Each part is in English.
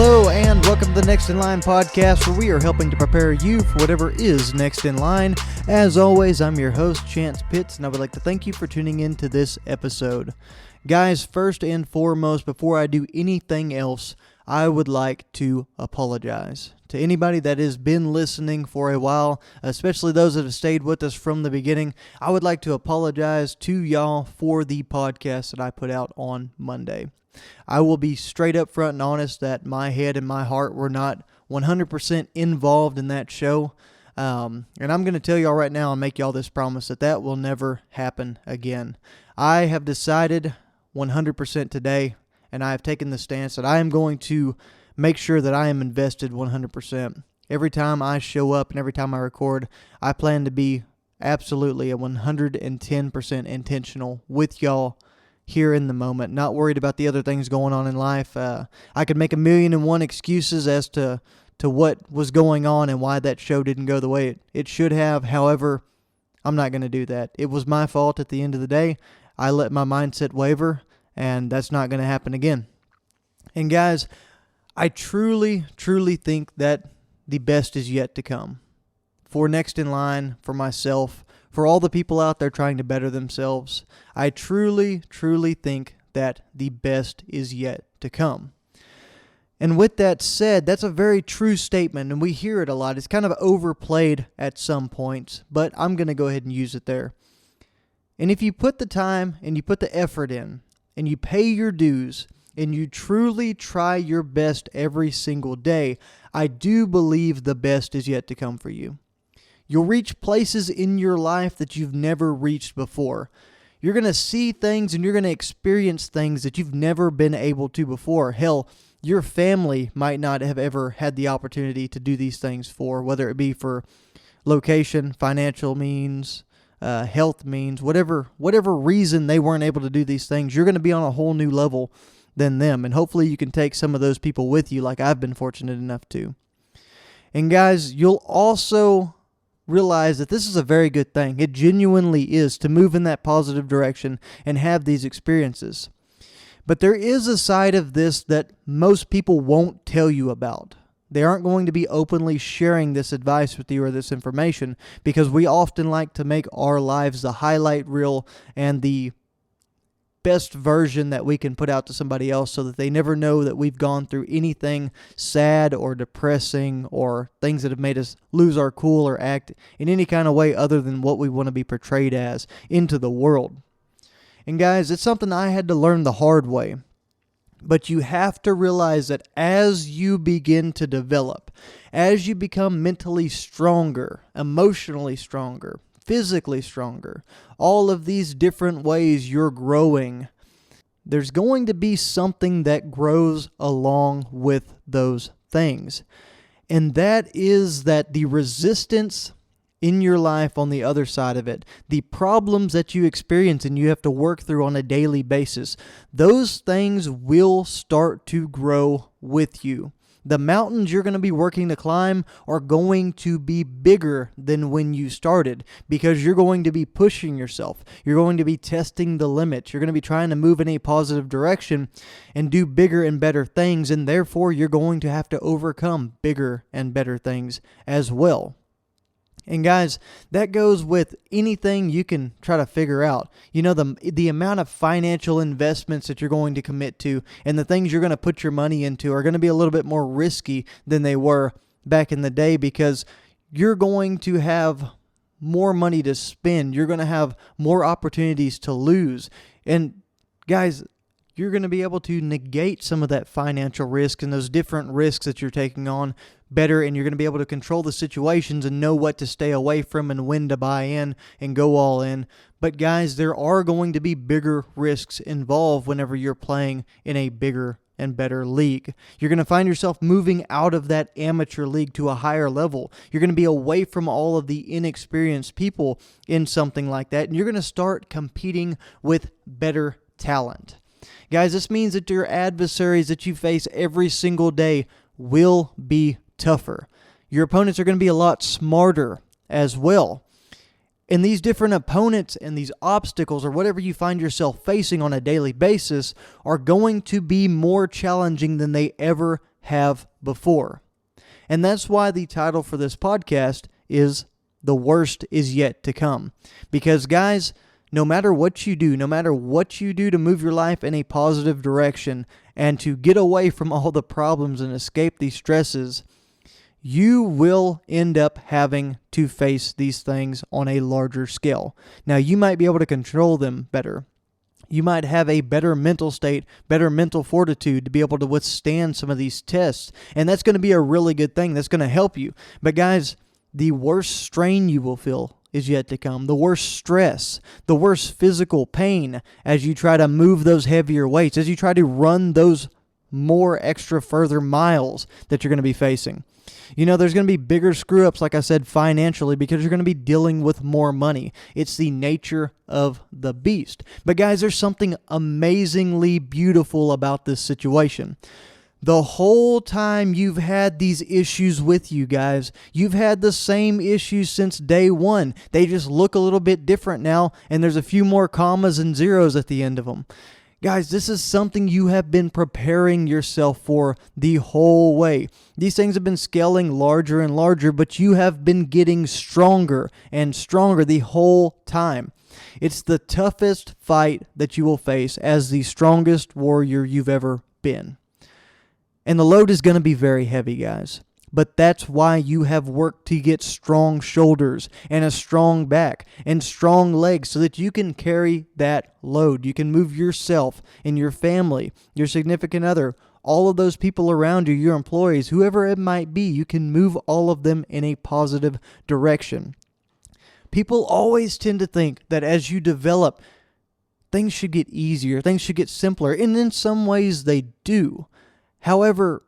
Hello and welcome to the Next in Line podcast, where we are helping to prepare you for whatever is next in line. As always, I'm your host, Chance Pitts, and I would like to thank you for tuning in to this episode. Guys, first and foremost, before I do anything else, I would like to apologize to anybody that has been listening for a while, especially those that have stayed with us from the beginning. I would like to apologize to y'all for the podcast that I put out on Monday. I will be straight up front and honest that my head and my heart were not 100% involved in that show. And I'm going to tell y'all right now and make y'all this promise that will never happen again. I have decided 100% today, and I have taken the stance that I am going to make sure that I am invested 100%. Every time I show up and every time I record, I plan to be absolutely a 110% intentional with y'all here in the moment, not worried about the other things going on in life. I could make 1,000,001 excuses as to what was going on and why that show didn't go the way it should have. However, I'm not going to do that. It was my fault at the end of the day. I let my mindset waver, and that's not going to happen again. And guys, I truly, truly think that the best is yet to come. For Next in Line, for myself, for all the people out there trying to better themselves, I truly, truly think that the best is yet to come. And with that said, that's a very true statement, and we hear it a lot. It's kind of overplayed at some points, but I'm going to go ahead and use it there. And if you put the time and you put the effort in, and you pay your dues, and you truly try your best every single day, I do believe the best is yet to come for you. You'll reach places in your life that you've never reached before. You're going to see things and you're going to experience things that you've never been able to before. Hell, your family might not have ever had the opportunity to do these things for, whether it be for location, financial means, health means, whatever reason they weren't able to do these things. You're going to be on a whole new level than them. And hopefully you can take some of those people with you like I've been fortunate enough to. And guys, you'll also realize that this is a very good thing. It genuinely is, to move in that positive direction and have these experiences. But there is a side of this that most people won't tell you about. They aren't going to be openly sharing this advice with you or this information, because we often like to make our lives the highlight reel and the best version that we can put out to somebody else, so that they never know that we've gone through anything sad or depressing or things that have made us lose our cool or act in any kind of way other than what we want to be portrayed as into the world. And guys, it's something I had to learn the hard way. But you have to realize that as you begin to develop, as you become mentally stronger, emotionally stronger, physically stronger, all of these different ways you're growing, there's going to be something that grows along with those things. And that is that the resistance in your life on the other side of it, the problems that you experience and you have to work through on a daily basis, those things will start to grow with you. The mountains you're going to be working to climb are going to be bigger than when you started, because you're going to be pushing yourself. You're going to be testing the limits. You're going to be trying to move in a positive direction and do bigger and better things, and therefore you're going to have to overcome bigger and better things as well. And guys, that goes with anything you can try to figure out. You know, the amount of financial investments that you're going to commit to and the things you're going to put your money into are going to be a little bit more risky than they were back in the day, because you're going to have more money to spend. You're going to have more opportunities to lose. And guys, you're going to be able to negate some of that financial risk and those different risks that you're taking on better, and you're going to be able to control the situations and know what to stay away from and when to buy in and go all in. But guys, there are going to be bigger risks involved whenever you're playing in a bigger and better league. You're going to find yourself moving out of that amateur league to a higher level. You're going to be away from all of the inexperienced people in something like that, and you're going to start competing with better talent. Guys, this means that your adversaries that you face every single day will be tougher. Your opponents are going to be a lot smarter as well. And these different opponents and these obstacles or whatever you find yourself facing on a daily basis are going to be more challenging than they ever have before. And that's why the title for this podcast is The Worst Is Yet to Come. Because guys, no matter what you do to move your life in a positive direction and to get away from all the problems and escape these stresses, you will end up having to face these things on a larger scale. Now, you might be able to control them better. You might have a better mental state, better mental fortitude to be able to withstand some of these tests. And that's going to be a really good thing. That's going to help you. But guys, the worst strain you will feel is yet to come. The worst stress, the worst physical pain as you try to move those heavier weights, as you try to run those more extra further miles that you're going to be facing. You know, there's going to be bigger screw-ups, like I said, financially, because you're going to be dealing with more money. It's the nature of the beast. But guys, there's something amazingly beautiful about this situation. The whole time you've had these issues with you guys, you've had the same issues since day one. They just look a little bit different now, and there's a few more commas and zeros at the end of them. Guys, this is something you have been preparing yourself for the whole way. These things have been scaling larger and larger, but you have been getting stronger and stronger the whole time. It's the toughest fight that you will face as the strongest warrior you've ever been. And the load is going to be very heavy, guys. But that's why you have worked to get strong shoulders and a strong back and strong legs so that you can carry that load. You can move yourself and your family, your significant other, all of those people around you, your employees, whoever it might be, you can move all of them in a positive direction. People always tend to think that as you develop, things should get easier, things should get simpler, and in some ways they do. However,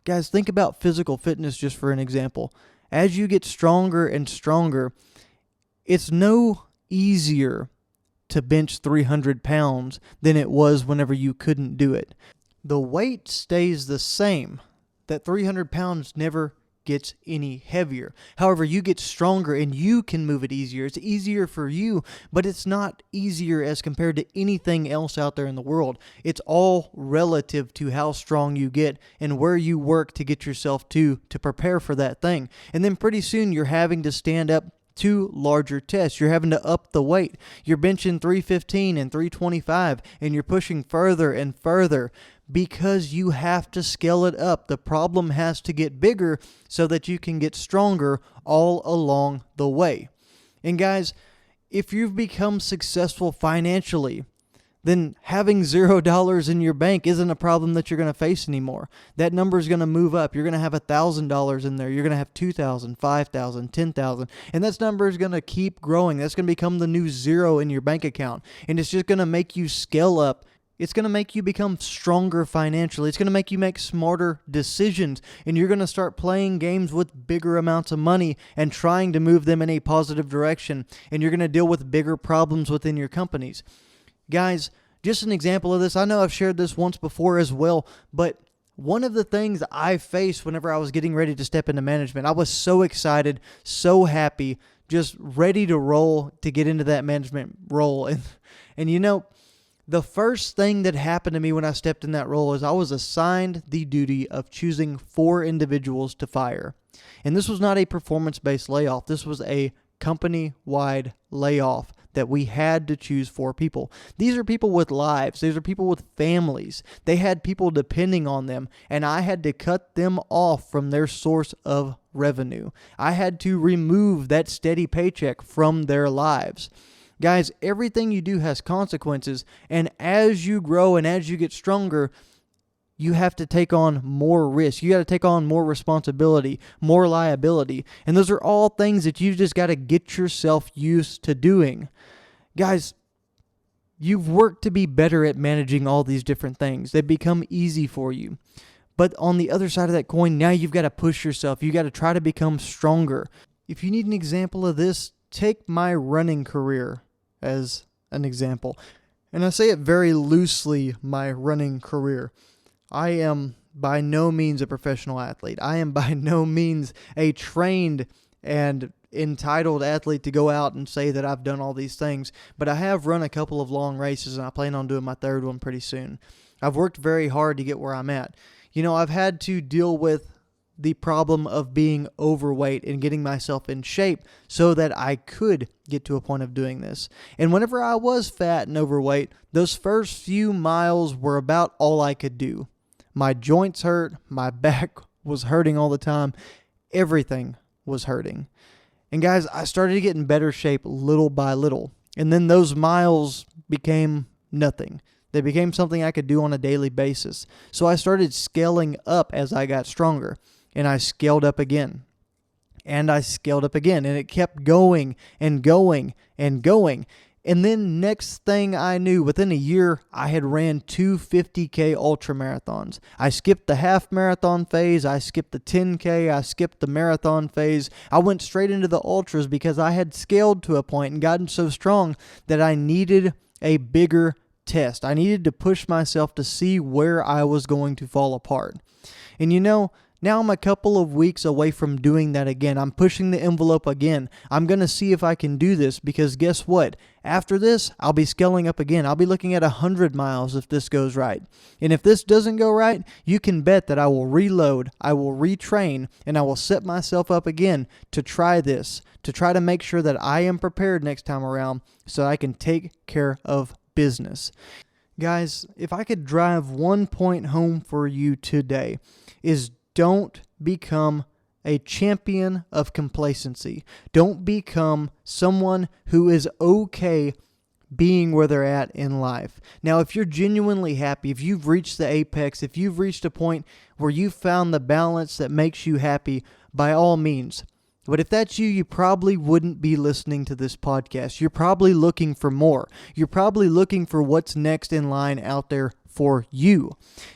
guys, think about physical fitness just for an example. As you get stronger and stronger, it's no easier to bench 300 pounds than it was whenever you couldn't do it. The weight stays the same. That 300 pounds never gets any heavier. However, you get stronger and you can move it easier. It's easier for you, but it's not easier as compared to anything else out there in the world. It's all relative to how strong you get and where you work to get yourself to prepare for that thing. And then pretty soon you're having to stand up to larger tests. You're having to up the weight. You're benching 315 and 325 and you're pushing further and further because you have to scale it up. The problem has to get bigger so that you can get stronger all along the way. And guys, if you've become successful financially, then having $0 in your bank isn't a problem that you're going to face anymore. That number is going to move up. You're going to have $1,000 in there. You're going to have $2,000, $5,000, $10,000. And that number is going to keep growing. That's going to become the new zero in your bank account. And it's just going to make you scale up. It's going to make you become stronger financially. It's going to make you make smarter decisions. And you're going to start playing games with bigger amounts of money and trying to move them in a positive direction. And you're going to deal with bigger problems within your companies. Guys, just an example of this. I know I've shared this once before as well, but one of the things I faced whenever I was getting ready to step into management, I was so excited, so happy, just ready to roll to get into that management role. And you know, the first thing that happened to me when I stepped in that role is I was assigned the duty of choosing 4 individuals to fire. And this was not a performance-based layoff. This was a company-wide layoff that we had to choose 4 people. These are people with lives. These are people with families. They had people depending on them, and I had to cut them off from their source of revenue. I had to remove that steady paycheck from their lives. Guys, everything you do has consequences, and as you grow and as you get stronger, you have to take on more risk. You got to take on more responsibility, more liability. And those are all things that you just got to get yourself used to doing. Guys, you've worked to be better at managing all these different things. They become easy for you. But on the other side of that coin, now you've got to push yourself. You got to try to become stronger. If you need an example of this, take my running career as an example. And I say it very loosely, my running career. I am by no means a professional athlete. I am by no means a trained and entitled athlete to go out and say that I've done all these things. But I have run a couple of long races, and I plan on doing my 3rd one pretty soon. I've worked very hard to get where I'm at. I've had to deal with the problem of being overweight and getting myself in shape so that I could get to a point of doing this. And whenever I was fat and overweight, those first few miles were about all I could do. My joints hurt, my back was hurting all the time, everything was hurting. And guys, I started to get in better shape little by little. And then those miles became nothing. They became something I could do on a daily basis. So I started scaling up as I got stronger. And I scaled up again. And I scaled up again. And it kept going and going and going. And then next thing I knew, within a year, I had ran 2 50K ultra marathons. I skipped the half marathon phase. I skipped the 10K. I skipped the marathon phase. I went straight into the ultras because I had scaled to a point and gotten so strong that I needed a bigger test. I needed to push myself to see where I was going to fall apart. And now I'm a couple of weeks away from doing that again. I'm pushing the envelope again. I'm going to see if I can do this because guess what? After this, I'll be scaling up again. I'll be looking at 100 miles if this goes right. And if this doesn't go right, you can bet that I will reload, I will retrain, and I will set myself up again to try this, to try to make sure that I am prepared next time around so I can take care of business. Guys, if I could drive one point home for you today, is don't become a champion of complacency. Don't become someone who is okay being where they're at in life. Now, if you're genuinely happy, if you've reached the apex, if you've reached a point where you've found the balance that makes you happy, by all means. But if that's you, you probably wouldn't be listening to this podcast. You're probably looking for more. You're probably looking for what's next in line out there for you.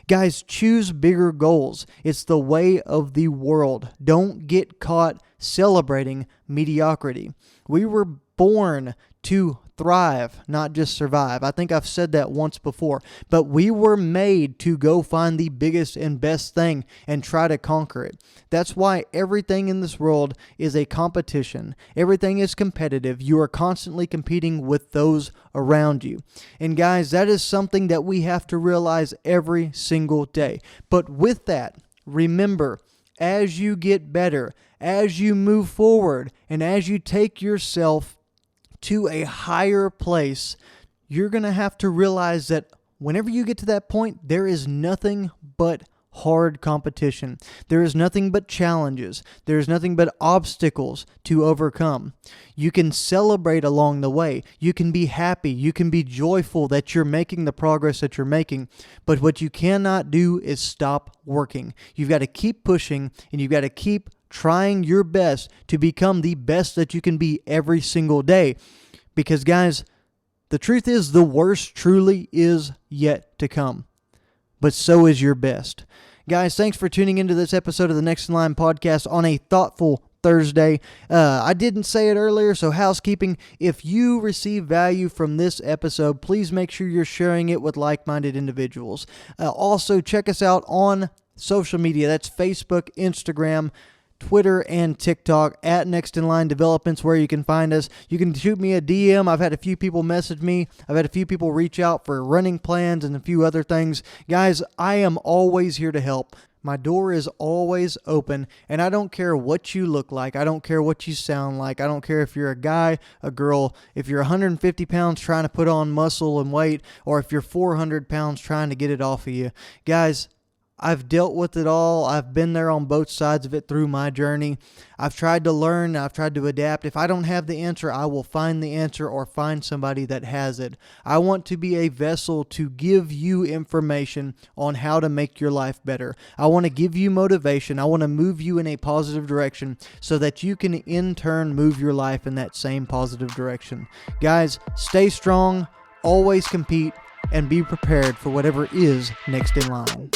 Guys, choose bigger goals. It's the way of the world. Don't get caught celebrating mediocrity. We were born to thrive, not just survive. I think I've said that once before, but we were made to go find the biggest and best thing and try to conquer it. That's why everything in this world is a competition. Everything is competitive. You are constantly competing with those around you. And guys, that is something that we have to realize every single day. But with that, remember, as you get better, as you move forward, and as you take yourself to a higher place, you're going to have to realize that whenever you get to that point, there is nothing but hard competition. There is nothing but challenges. There is nothing but obstacles to overcome. You can celebrate along the way. You can be happy. You can be joyful that you're making the progress that you're making. But what you cannot do is stop working. You've got to keep pushing, and you've got to keep trying your best to become the best that you can be every single day. Because guys, the truth is the worst truly is yet to come. But so is your best. Guys, thanks for tuning into this episode of the Next in Line podcast on a thoughtful Thursday. I didn't say it earlier, so housekeeping. If you receive value from this episode, please make sure you're sharing it with like-minded individuals. Also, check us out on social media. That's Facebook, Instagram, Twitter, and TikTok at Next in Line Developments, where you can find us. You can shoot me a DM. I've had a few people message me. I've had a few people reach out for running plans and a few other things. Guys, I am always here to help. My door is always open, and I don't care what you look like. I don't care what you sound like. I don't care if you're a guy, a girl, if you're 150 pounds trying to put on muscle and weight, or if you're 400 pounds trying to get it off of you. Guys, I've dealt with it all. I've been there on both sides of it through my journey. I've tried to learn. I've tried to adapt. If I don't have the answer, I will find the answer or find somebody that has it. I want to be a vessel to give you information on how to make your life better. I want to give you motivation. I want to move you in a positive direction so that you can in turn move your life in that same positive direction. Guys, stay strong, always compete, and be prepared for whatever is next in line.